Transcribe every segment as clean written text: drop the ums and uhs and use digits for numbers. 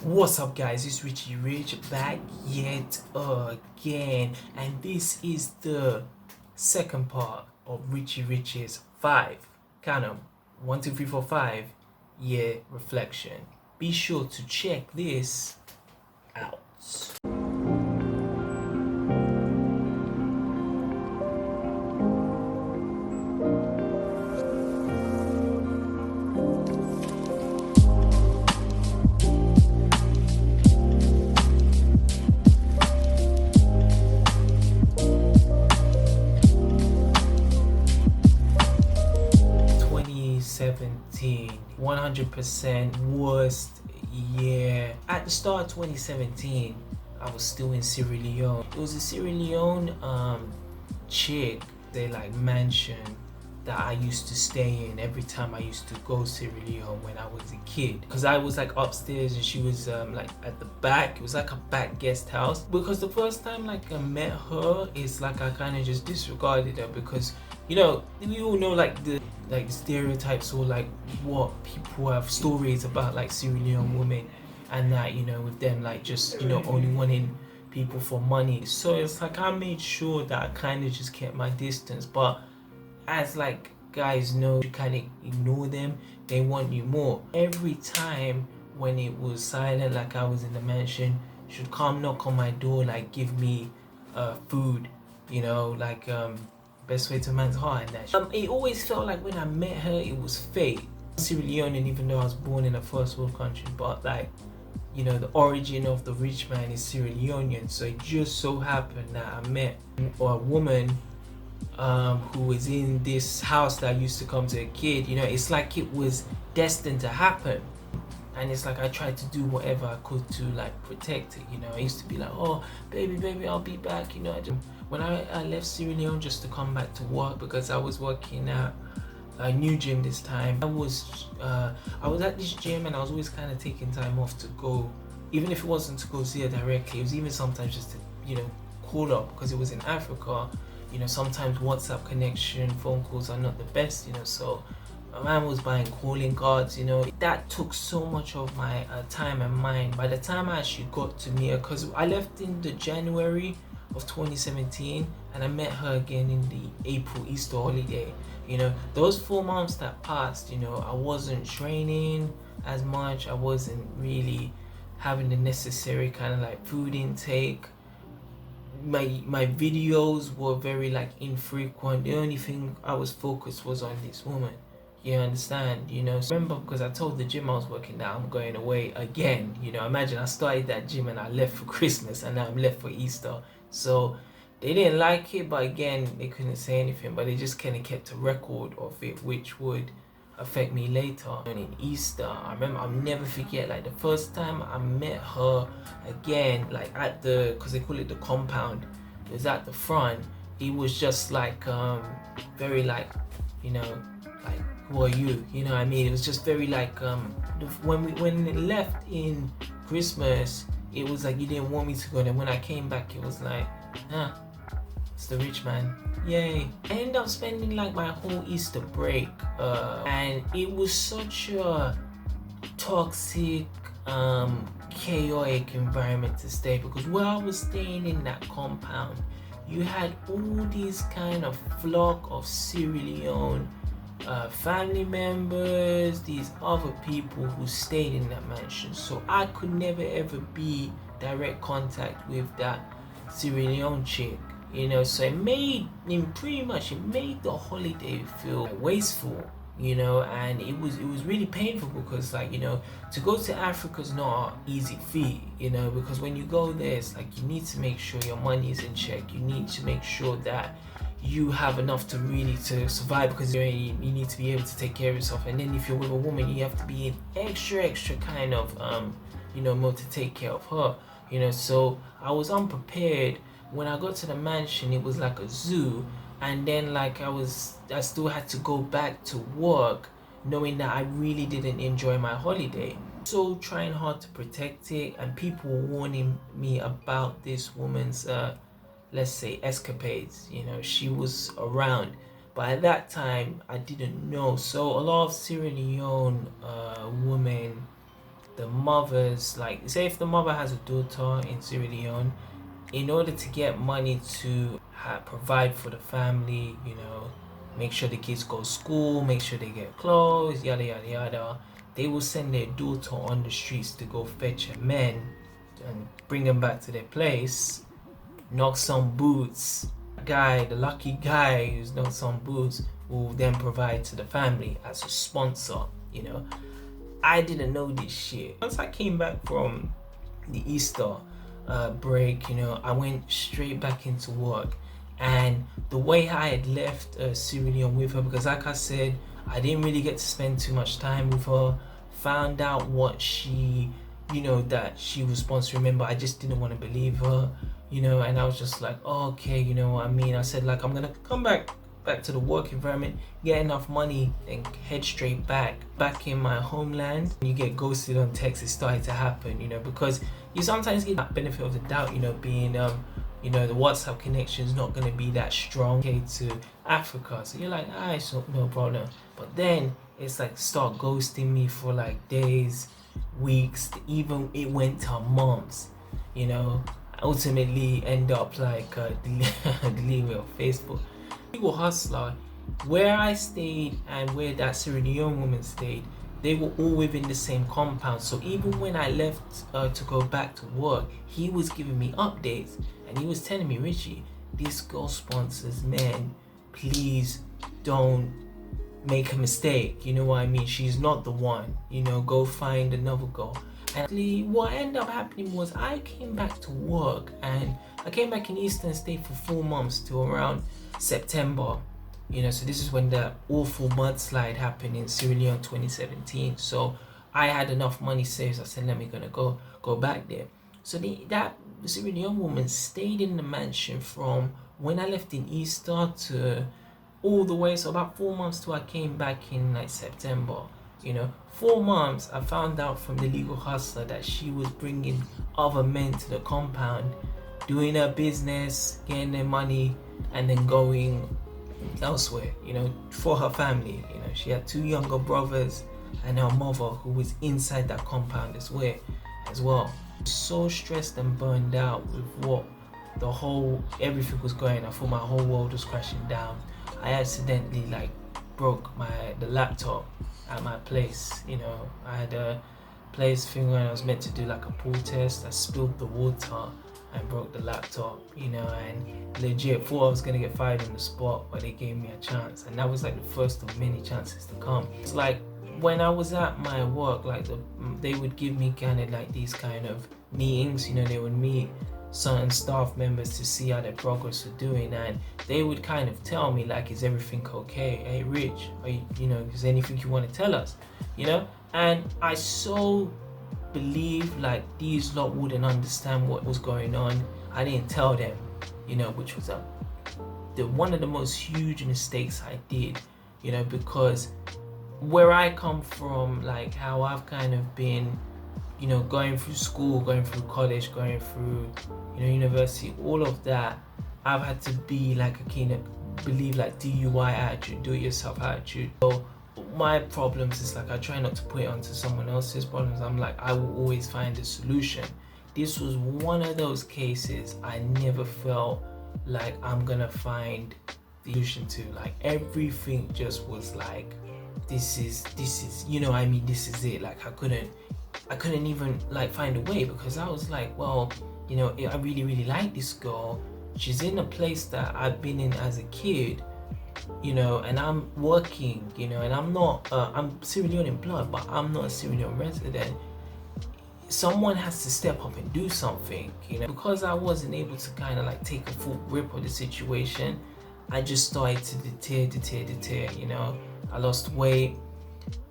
What's up guys, it's Richie back yet again, and this is the second part of Richie's 5 kind of 1 2 3 4 5 year reflection. Be sure to check this out. 2017, 100% worst year. At the start of 2017, I was still in Sierra Leone. It was a Sierra Leone chick, they like mansion that I used to stay in every time I used to go to Sierra Leone when I was a kid. Because I was like upstairs and she was like at the back. It was like a back guest house. Because the first time like I met her, it's like I kind of just disregarded her because, you know, we all know like the stereotypes or like what people have stories about like Sierra Leone women, and that, you know, with them like just, you know, only wanting people for money. So it's like I made sure that I kind of just kept my distance. But as like guys know, you kind of ignore them, they want you more. Every time when it was silent, like I was in the mansion, she'd come knock on my door, like give me food, you know, like best way to a man's heart and that. It always felt like when I met her it was fate. Sierra Leone, and even though I was born in a first world country, but like, you know, the origin of the rich man is Sierra Leonean. So it just so happened that I met a woman who was in this house that I used to come to a kid. You know, it's like it was destined to happen. And it's like I tried to do whatever I could to like protect it. You know, I used to be like, oh baby, I'll be back. You know, when I left Sierra Leone just to come back to work, because I was working at a new gym this time. I was at this gym and I was always kind of taking time off to go, even if it wasn't to go see her directly. It was even sometimes just to, you know, call up, because it was in Africa. You know, sometimes WhatsApp connection, phone calls are not the best, you know, so my man was buying calling cards, you know. That took so much of my time and mind. By the time I actually got to meet her, because I left in the January of 2017 and I met her again in the April Easter holiday. You know, those 4 months that passed, you know, I wasn't training as much, I wasn't really having the necessary kind of like food intake. My videos were very like infrequent. The only thing I was focused was on this woman. You understand? You know, so remember, because I told the gym I was working that I'm going away again. You know, imagine I started that gym and I left for Christmas and now I'm left for Easter. So they didn't like it, but again, they couldn't say anything, but they just kind of kept a record of it, which would affect me later. And in Easter, I remember, I'll never forget, like the first time I met her again, like at the, because they call it the compound, it was at the front. It was just like very like, you know, like, who are you? You know what I mean? It was just very like when it left in Christmas, it was like you didn't want me to go. Then when I came back, it was like, it's the rich man, yay. I ended up spending like my whole Easter break and it was such a toxic, chaotic environment to stay, because where I was staying in that compound, you had all these kind of flock of Sierra Leone family members, these other people who stayed in that mansion. So I could never ever be direct contact with that Sierra Leone chick, you know. So it made the holiday feel wasteful, you know. And it was really painful, because like, you know, to go to Africa is not an easy feat, you know, because when you go there, it's like you need to make sure your money is in check. You need to make sure that you have enough to really to survive, because you need to be able to take care of yourself. And then if you're with a woman, you have to be in extra kind of you know, mode to take care of her, you know. So I was unprepared. When I got to the mansion, it was like a zoo, and then like I still had to go back to work, knowing that I really didn't enjoy my holiday. So trying hard to protect it, and people warning me about this woman's let's say escapades. You know, she was around, but at that time I didn't know. So a lot of Sierra Leone women the mothers, like say if the mother has a daughter in Sierra Leone, in order to get money to provide for the family, you know, make sure the kids go to school, make sure they get clothes, yada yada yada, they will send their daughter on the streets to go fetch a men and bring them back to their place, knock some boots. Guy, the lucky guy who's knocked some boots, will then provide to the family as a sponsor, you know. I didn't know this shit. Once I came back from the Easter break, you know, I went straight back into work. And the way I had left Sierra Leone with her, because like I said, I didn't really get to spend too much time with her, found out what she, you know, that she was sponsoring. Remember, I just didn't want to believe her, you know, and I was just like, oh, okay, you know what I mean? I said, like, I'm gonna come back to the work environment, get enough money, and head straight back in my homeland. When you get ghosted on text, it started to happen, you know, because you sometimes get that benefit of the doubt, you know, being you know, the WhatsApp connection is not going to be that strong, okay, to Africa. So you're like, alright, so no problem. But then it's like start ghosting me for like days, weeks, even it went to months, you know. I ultimately end up like deleting me on Facebook. Legal hustler, where I stayed and where that Sierra Leone woman stayed, they were all within the same compound. So even when I left to go back to work, he was giving me updates. And he was telling me, Richie, this girl sponsors men. Please don't make a mistake. You know what I mean? She's not the one. You know, go find another girl. And actually, what ended up happening was I came back to work, and I came back in Eastern State for 4 months till around September. You know, so this is when the awful mudslide happened in Sierra Leone 2017. So I had enough money saved. So I said, let me go back there. So that Sierra Leone woman stayed in the mansion from when I left in Easter to all the way, so about 4 months till I came back in like September. You know, 4 months. I found out from the legal hustler that she was bringing other men to the compound, doing her business, getting their money, and then going elsewhere, you know, for her family. You know, she had 2 younger brothers and her mother who was inside that compound as well. So stressed and burned out with what everything was going. I thought my whole world was crashing down. I accidentally like broke the laptop at my place. You know, I had a place thing when I was meant to do like a pool test. I spilled the water and broke the laptop, you know, and legit thought I was gonna get fired on the spot, but they gave me a chance, and that was like the first of many chances to come. It's like when I was at my work, like they would give me kind of like these kind of meetings, you know, they would meet certain staff members to see how their progress were doing, and they would kind of tell me like, is everything okay? Hey Rich, you know, is there anything you want to tell us, you know? And I so believe like these lot wouldn't understand what was going on. I didn't tell them, you know, which was one of the most huge mistakes I did, you know, because where I come from, like how I've kind of been, you know, going through school, going through college, going through, you know, university, all of that, I've had to be like a kind of believe like DUI attitude, do it yourself attitude. So my problems is like I try not to put it onto someone else's problems. I'm like, I will always find a solution. This was one of those cases I never felt like I'm gonna find the solution to. Like everything just was like, this is, you know, I mean, this is it. Like I couldn't even like find a way, because I was like, well, you know, I really like this girl. She's in a place that I've been in as a kid, you know, and I'm working, you know, and I'm not, I'm Sierra Leone in blood, but I'm not a Sierra Leone resident. Someone has to step up and do something, you know. Because I wasn't able to kind of like take a full grip of the situation, I just started to deter, you know. I lost weight.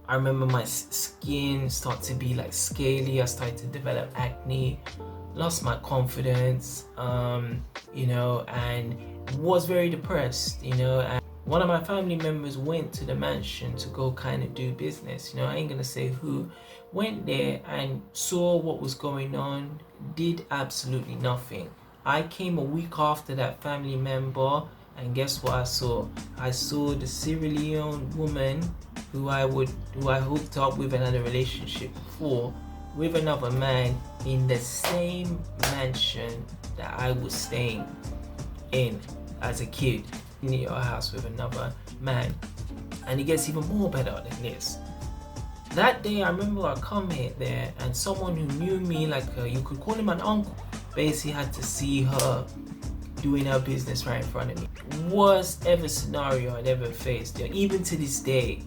I remember my skin started to be like scaly. I started to develop acne, lost my confidence, you know, and was very depressed, you know. And one of my family members went to the mansion to go kind of do business, you know, I ain't gonna say who, went there and saw what was going on, did absolutely nothing. I came a week after that family member, and guess what I saw? I saw the Sierra Leone woman who I hooked up with and had a relationship before, with another man in the same mansion that I was staying in as a kid, in your house with another man. And it gets even more better than this. That day, I remember I come here there, and someone who knew me, like you could call him an uncle, basically had to see her doing her business right in front of me. Worst ever scenario I'd ever faced. You know, even to this day,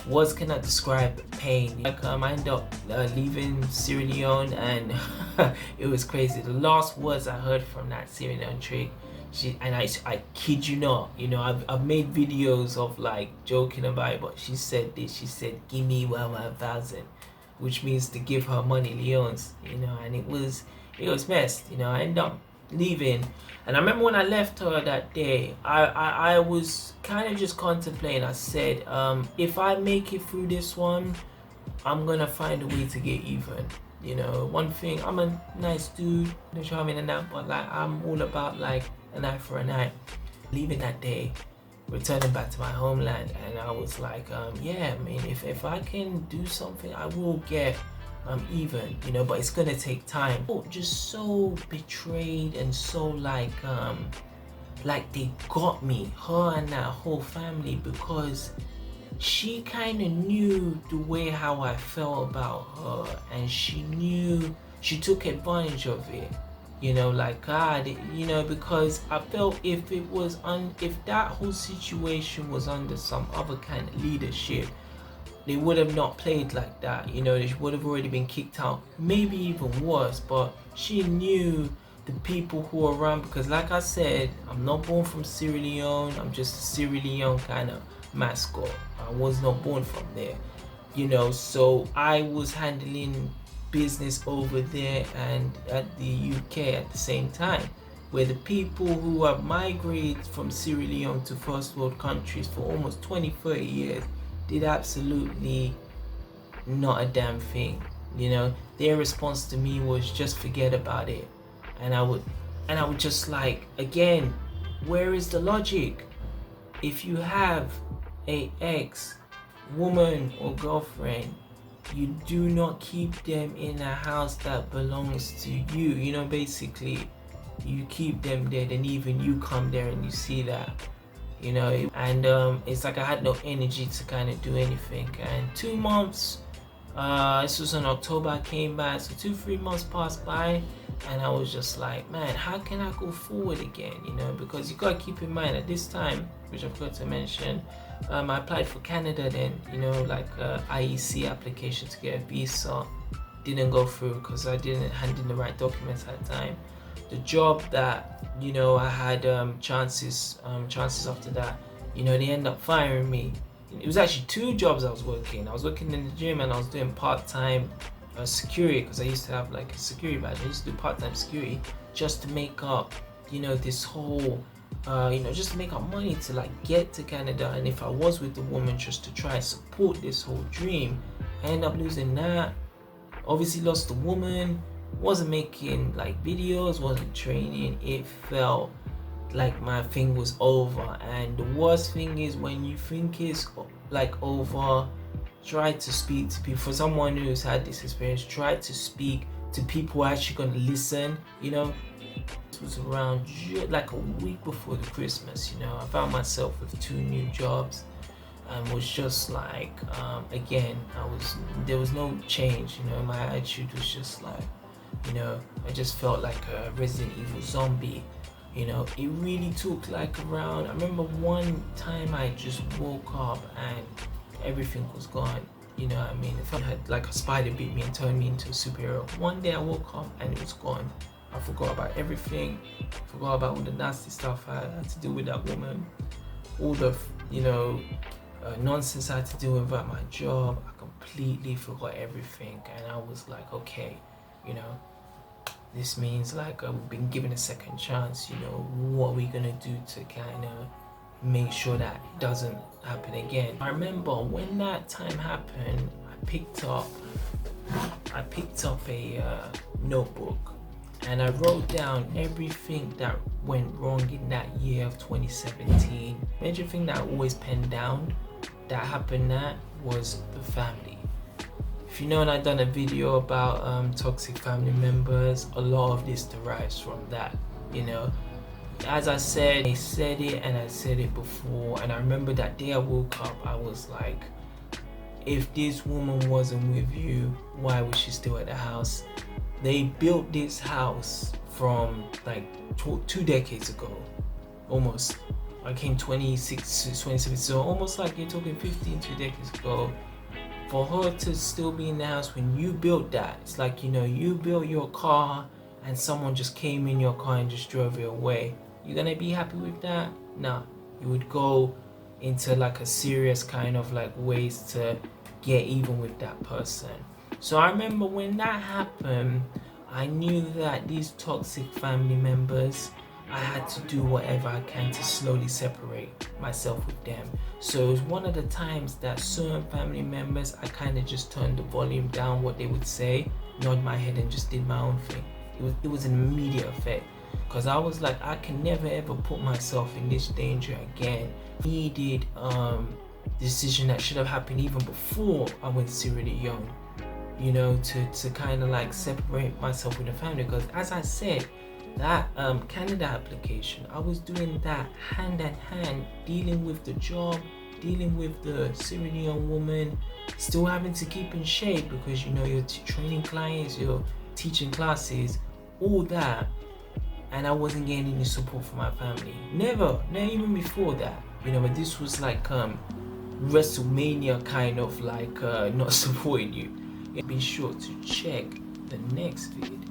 words cannot describe pain. Like I ended up leaving Sierra Leone, and it was crazy. The last words I heard from that Sierra Leone trick, I kid you not, you know, I've made videos of like joking about it, but she said this. She said, "Give me 1,000," which means to give her money, Leones, you know, and it was messed. You know, I ended up leaving, and I remember when I left her that day, I was kind of just contemplating. I said, if I make it through this one, I'm gonna find a way to get even. You know, one thing, I'm a nice dude, no charming and that, but like I'm all about like an eye for an eye. Leaving that day, returning back to my homeland, and I was like, yeah, I mean, if I can do something, I will get even, you know, but it's gonna take time. Oh, just so betrayed, and so like they got me, her and that whole family, because she kind of knew the way how I felt about her, and she took advantage of it, you know, like God, you know, because I felt if that whole situation was under some other kind of leadership, they would have not played like that, you know, they would have already been kicked out, maybe even worse. But she knew the people who were around, because like I said, I'm not born from Sierra Leone, I'm just a Sierra Leone kind of mascot. I was not born from there, you know, so I was handling business over there and at the UK at the same time, where the people who have migrated from Sierra Leone to first world countries for almost 20-30 years did absolutely not a damn thing. You know, their response to me was just forget about it. And I would just like, again, where is the logic? If you have a ex woman or girlfriend, you do not keep them in a house that belongs to you. You know, basically, you keep them there, then even you come there and you see that, you know. And it's like I had no energy to kind of do anything. And 2 months, this was in October, I came back, so 2-3 months passed by, and I was just like, man, how can I go forward again, you know? Because you gotta keep in mind at this time, which I forgot to mention, I applied for Canada then, you know, like IEC application to get a visa. Didn't go through because I didn't hand in the right documents at the time. The job that, you know, I had chances after that, you know, they end up firing me. It was actually 2 jobs I was working. I was working in the gym, and I was doing part-time security, because I used to have like a security badge. I used to do part-time security just to make up, you know, this whole you know, just to make up money to like get to Canada. And if I was with the woman, just to try and support this whole dream, I ended up losing that. Obviously lost the woman, wasn't making like videos, wasn't training. It felt like my thing was over. And the worst thing is, when you think it's like over, try to speak to people. For someone who's had this experience, try to speak to people who are actually going to listen, you know. This was around like a week before the Christmas, you know. I found myself with 2 new jobs, and was just like, again, there was no change, you know. My attitude was just like, you know, I just felt like a Resident Evil zombie, you know. It really took like around, I remember one time I just woke up and everything was gone, you know what I mean. It felt like a spider bit me and turned me into a superhero. One day I woke up and it was gone. I forgot about everything, forgot about all the nasty stuff I had to do with that woman, all the, you know, nonsense I had to deal with at my job. I completely forgot everything, and I was like, okay, you know, this means like we've been given a second chance, you know. What are we gonna do to kind of make sure that doesn't happen again? I remember when that time happened, I picked up a notebook, and I wrote down everything that went wrong in that year of 2017. Major thing that I always penned down that happened, that was the family. If you know, and I've done a video about toxic family members, a lot of this derives from that, you know. As I said, I said it and I said it before, and I remember that day I woke up, I was like, if this woman wasn't with you, why was she still at the house? They built this house from like 2 decades ago, almost. I came 26 to 27, so almost like you're talking 15, 2 decades ago. For her to still be in the house when you built that, it's like, you know, you built your car and someone just came in your car and just drove it away. You're gonna be happy with that? Nah, you would go into like a serious kind of like ways to get even with that person. So I remember when that happened, I knew that these toxic family members, I had to do whatever I can to slowly separate myself with them. So it was one of the times that certain family members, I kind of just turned the volume down, what they would say, nod my head and just did my own thing. It was an immediate effect, because I was like, I can never ever put myself in this danger again. Needed decision that should have happened even before I went Sierra Leone, you know, to kind of like separate myself with the family. Because as I said, that Canada application, I was doing that hand in hand, dealing with the job, dealing with the Sierra Leone woman, still having to keep in shape because, you know, you're training clients, you're teaching classes, all that, and I wasn't getting any support from my family. Never, not even before that, you know. But this was like WrestleMania kind of like not supporting you. Be sure to check the next video.